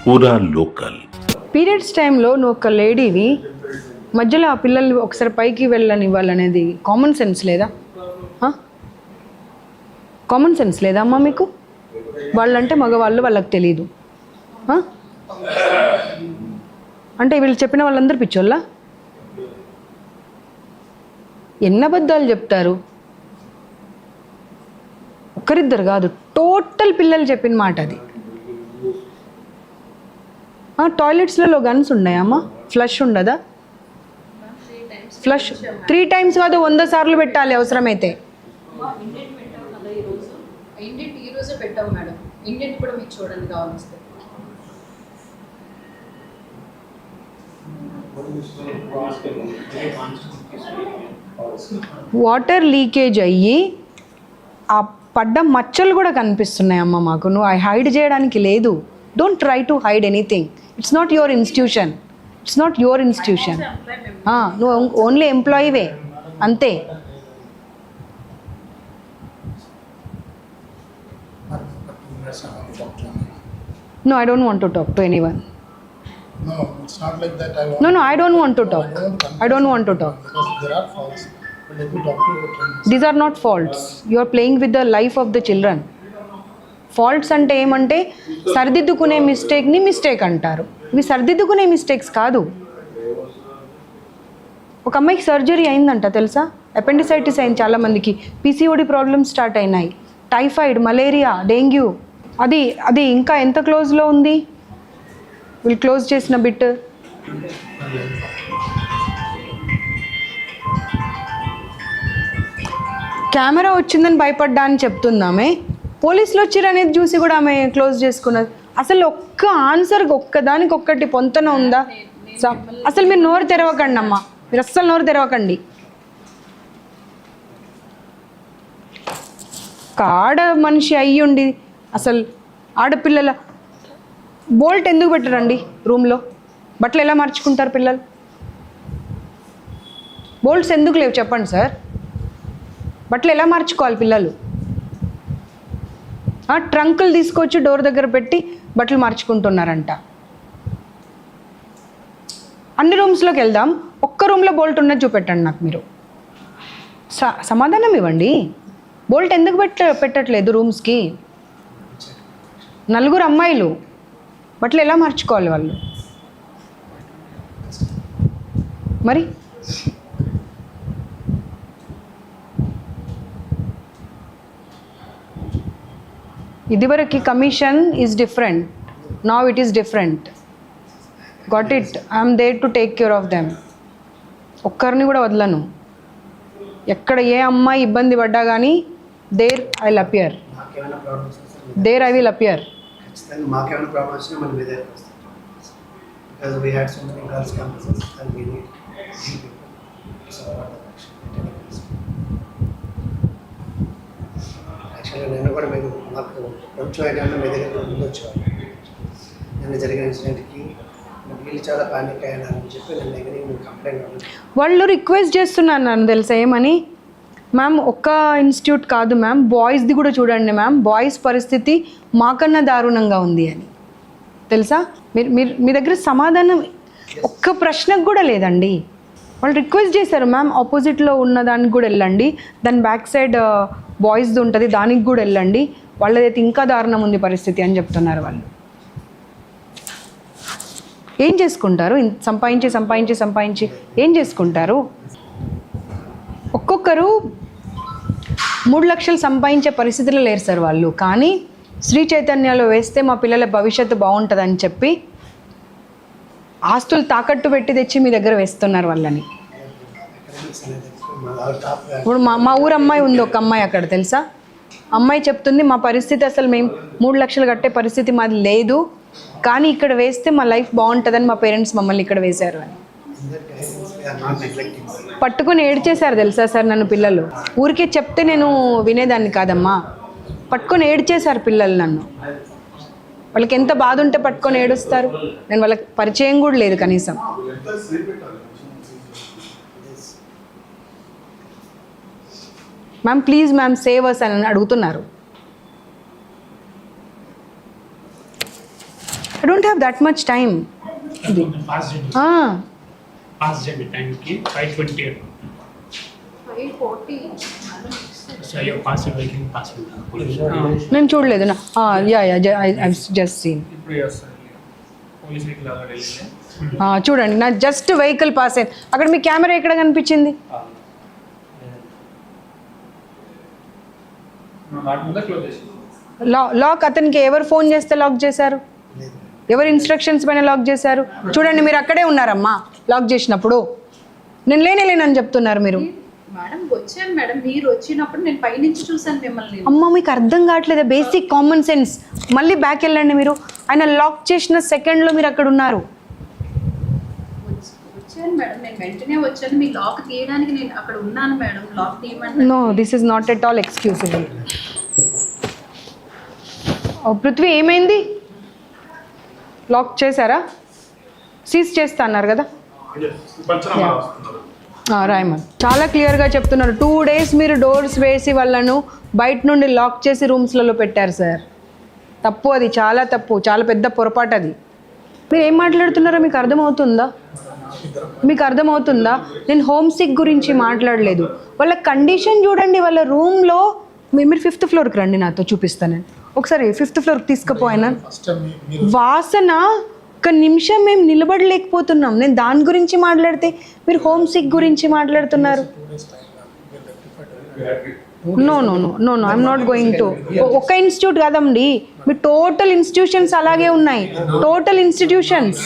పూరా local. Periods టైంలో నువ్వు ఒక లేడీవి, మధ్యలో ఆ పిల్లలు ఒకసారి పైకి వెళ్ళనివ్వాలనేది కామన్ సెన్స్ లేదా? కామన్ సెన్స్ లేదా అమ్మా మీకు? వాళ్ళంటే మగవాళ్ళు, వాళ్ళకి తెలీదు అంటే వీళ్ళు చెప్పిన వాళ్ళందరూ పిచ్చోళ్ళ? ఎన్ని అబద్ధాలు చెప్తారు? ఒక్కరిద్దరు కాదు, టోటల్ పిల్లలు చెప్పిన మాట అది. టాయిలెట్స్లలో గన్స్ ఉన్నాయమ్మా? ఫ్లష్ ఉండదా? ఫ్లష్ 3 times కాదు 100 సార్లు పెట్టాలి అవసరమైతే. పెట్టావు మేడం, ఇండియన్ కూడా మీకు చూడండి కావాల్సి. వాటర్ లీకేజ్ అయ్యి ఆ పడ్డ మచ్చలు కూడా కనిపిస్తున్నాయి అమ్మ మాకు. నువ్వు హైడ్ చేయడానికి లేదు. Don't try to hide anything. It's not your institution. It's not your institution. నువ్వు ఓన్లీ ఎంప్లాయీవే అంతే. No, I don't want to talk to anyone. No, it's not like that. No, I don't want to talk. I don't want to talk. Because there are faults. But let me talk to you. These are not faults. You are playing with the life of the children. Faults అంటే ఏమంటే సరిదిద్దుకునే మిస్టేక్ని mistake అంటారు. ఇవి సరిదిద్దుకునే mistakes కాదు. ఒక అమ్మాయికి surgery అయిందంట తెలుసా? Appendicitis అయింది చాలామందికి. పీసీఓడి ప్రాబ్లమ్స్ స్టార్ట్ అయినాయి. Typhoid, malaria, dengue. అది ఇంకా ఎంత క్లోజ్లో ఉంది? వీళ్ళు క్లోజ్ చేసిన బిట్. కెమెరా వచ్చిందని భయపడ్డా అని చెప్తుందామే. పోలీసులు వచ్చిర్రు అనేది చూసి కూడా ఆమె క్లోజ్ చేసుకున్నది. అసలు ఒక్క ఆన్సర్కి ఒక్కదానికి ఒక్కటి పొంతన ఉందా? అసలు మీరు నోరు తెరవకండి అమ్మా, మీరు అస్సలు నోరు తెరవకండి. ఒక ఆడ మనిషి అయ్యుండి అసలు ఆడపిల్లల బోల్ట్ ఎందుకు పెట్టరండి రూమ్లో? బట్టలు ఎలా మార్చుకుంటారు పిల్లలు? బోల్ట్స్ ఎందుకు లేవు చెప్పండి సార్? బట్టలు ఎలా మార్చుకోవాలి పిల్లలు? ట్రంకులు తీసుకొచ్చి డోర్ దగ్గర పెట్టి బట్టలు మార్చుకుంటున్నారంట. అన్ని రూమ్స్లోకి వెళ్దాం, ఒక్క రూమ్లో బోల్ట్ ఉన్నది చూపెట్టండి నాకు మీరు. సమాధానం ఇవ్వండి. బోల్ట్ ఎందుకు పెట్టట్లేదు రూమ్స్కి? 4 అమ్మాయిలు బట్టలు ఎలా మార్చుకోవాలి వాళ్ళు మరి? ఇదివరకు commission is different, now it is different. Got it? I'm there to take care of them. ఒక్కరిని కూడా వదలను. ఎక్కడ ఏ అమ్మాయి ఇబ్బంది పడ్డా కానీ there I will appear. There I will appear. మాకేమైనా ప్రాబ్లమ్ వచ్చినా మన మీద because we had so many girls campuses and we need యాక్చువల్గా నేను కూడా మీరు మాకు కొంచెం ఐడియా మీ దగ్గర ముందు వచ్చేవాళ్ళు. నేను జరిగిన ఇన్సిడెంట్కి వీళ్ళు చాలా పానిక్ అయ్యానని చెప్పి నేను దగ్గర మీరు కంప్లైంట్ వాళ్ళు రిక్వెస్ట్ చేస్తున్నాను నన్ను తెలుసా ఏమని? మ్యామ్ ఒక్క ఇన్స్టిట్యూట్ కాదు మ్యామ్, బాయ్స్ది కూడా చూడండి మ్యామ్, బాయ్స్ పరిస్థితి మాకన్నా దారుణంగా ఉంది అని. తెలుసా? మీరు మీ దగ్గర సమాధానం ఒక్క ప్రశ్నకు కూడా లేదండి. వాళ్ళు రిక్వెస్ట్ చేశారు మ్యామ్ ఆపోజిట్లో ఉన్న దానికి కూడా వెళ్ళండి, దాని బ్యాక్ సైడ్ బాయ్స్ది ఉంటుంది దానికి కూడా వెళ్ళండి, వాళ్ళదైతే ఇంకా దారుణం ఉంది పరిస్థితి అని చెప్తున్నారు. వాళ్ళు ఏం చేసుకుంటారు? సంపాదించి సంపాదించి సంపాదించి ఏం చేసుకుంటారు? ఒక్కొక్కరు 3 లక్షలు సంపాదించే పరిస్థితిలో లేరు సార్ వాళ్ళు. కానీ శ్రీ చైతన్యాలో వేస్తే మా పిల్లల భవిష్యత్తు బాగుంటుందని చెప్పి ఆస్తులు తాకట్టు పెట్టి తెచ్చి మీ దగ్గర వేస్తున్నారు వాళ్ళని. ఇప్పుడు మా ఊరు అమ్మాయి ఉంది, ఒక అమ్మాయి అక్కడ తెలుసా? అమ్మాయి చెప్తుంది మా పరిస్థితి అసలు మేము 3 లక్షలు కట్టే పరిస్థితి మాది లేదు, కానీ ఇక్కడ వేస్తే మా లైఫ్ బాగుంటుందని మా పేరెంట్స్ మమ్మల్ని ఇక్కడ వేశారు అని. పట్టుకొని ఏడ్చేశారు తెలుసా సార్ నన్ను పిల్లలు. ఊరికే చెప్తే నేను వినేదాన్ని కాదమ్మా, పట్టుకొని ఏడ్చేశారు పిల్లలు నన్ను. వాళ్ళకి ఎంత బాధ ఉంటే పట్టుకొని ఏడుస్తారు? నేను వాళ్ళకి పరిచయం కూడా లేదు కనీసం. Ma'am please ma'am save us అని అడుగుతున్నారు. I don't have that much time. Pass చేయండి టైంకి 5:20 5:40 so you pass vehicle pass నేను చూడలేదు నా యా ఐ జస్ట్ సీన్. ఇప్పుడు చేస్తారు పోలీస్ వెహికల్ అలా వెళ్ళింది. చూడండి నా జస్ట్ వెహికల్ పాస్ అయింది. అక్కడ మీ కెమెరా ఎక్కడ కనిపించింది? ముందే క్లోజ్ చేసి లాక్ అతనికి ఎవరు ఫోన్ చేస్తే లాక్ చేశారు? ఎవరు ఇన్స్ట్రక్షన్స్ పైన లాక్ చేశారు? చూడండి మీరు అక్కడే ఉన్నారమ్మా లాక్ చేసినప్పుడు. నేను లేనని చెప్తున్నారు మీరు. మేడం వచ్చాను మేడం, మీరు వచ్చినప్పుడు నేను పైనుంచి చూసాను మిమ్మల్ని. అమ్మ మీకు అర్థం కావట్లేదు బేసిక్ కామన్ సెన్స్. మళ్ళీ బ్యాక్ వెళ్ళండి మీరు. ఆయన లాక్ చేసిన సెకండ్లో మీరు అక్కడ ఉన్నారు. వచ్చాను మేడం, నేను వెంటనే వచ్చాను. మీ లాక్ తీయడానికి నేను అక్కడ ఉన్నాను మేడం. లాక్ తీయమంటే no this is not at all excusable. Prithvi ఏమైంది? లాక్ చేశారా? సీజ్ చేస్తా అన్నారు కదా. రాయమన్ చాలా క్లియర్గా చెప్తున్నారు. 2 days మీరు డోర్స్ వేసి వాళ్ళను బయట నుండి లాక్ చేసి రూమ్స్లలో పెట్టారు సార్. తప్పు, అది చాలా తప్పు, చాలా పెద్ద పొరపాటు అది. మీరు ఏం మాట్లాడుతున్నారో మీకు అర్థమవుతుందా? మీకు అర్థమవుతుందా? నేను హోమ్ సిక్ గురించి మాట్లాడలేదు. వాళ్ళ కండిషన్ చూడండి. వాళ్ళ రూమ్లో మీరు 5th floorకి రండి, నాతో చూపిస్తాను. నేను ఒకసారి 5th floorకి తీసుకుపోయినా. ఫస్ట్ టైం మీరు వాసన ఒక నిమిషం మేము నిలబడలేకపోతున్నాం. నేను దాని గురించి మాట్లాడితే మీరు హోమ్ సిక్ గురించి మాట్లాడుతున్నారు. 2 days time మీరు rectified. No I'm not going to. ఒక ఇన్స్టిట్యూట్ కాదండి, మీ టోటల్ ఇన్స్టిట్యూషన్స్ అలాగే ఉన్నాయి. Total institutions